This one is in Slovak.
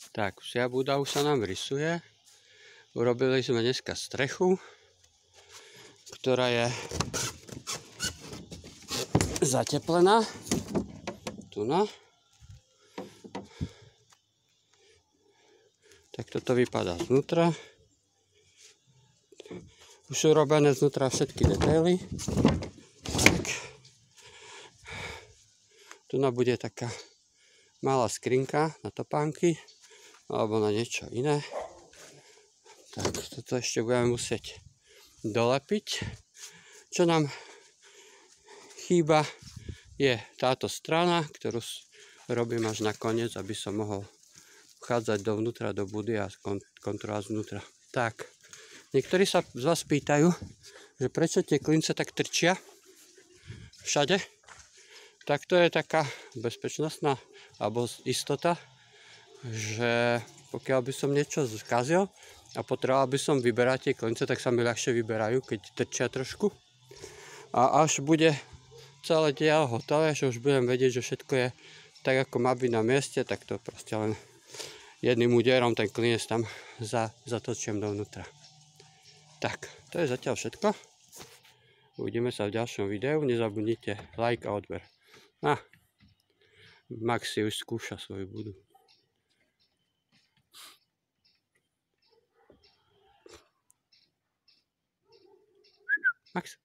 Tak, vsia buda už sa nám rysuje. Urobili sme dneska strechu, ktorá je zateplená. Tu no. Tak toto vypadá znútra. Už sú robené znútra všetky detaily. Tak. Tu bude taká malá skrinka na topánky alebo na niečo iné. Tak, toto ešte budeme musieť dolepiť. Čo nám chýba je táto strana, ktorú robím až na koniec, aby som mohol vchádzať dovnútra do budy a kontrolovať znútra. Tak, niektorí sa z vás pýtajú, že prečo tie klince tak trčia všade. Tak to je taká bezpečnostná alebo istota, že pokiaľ by som niečo skazil a potreboval by som vyberať tie klince, tak sa mi ľahšie vyberajú, keď trčia trošku. A až bude celé dielo hotové, že už budem vedieť, že všetko je tak, ako má byť na mieste, tak to proste len jedným úderom ten klinec tam zatočím dovnútra. Tak, to je zatiaľ všetko. Uvidíme sa v ďalšom videu. Nezabudnite like a odber. Max si už skúša svoju budu. Max.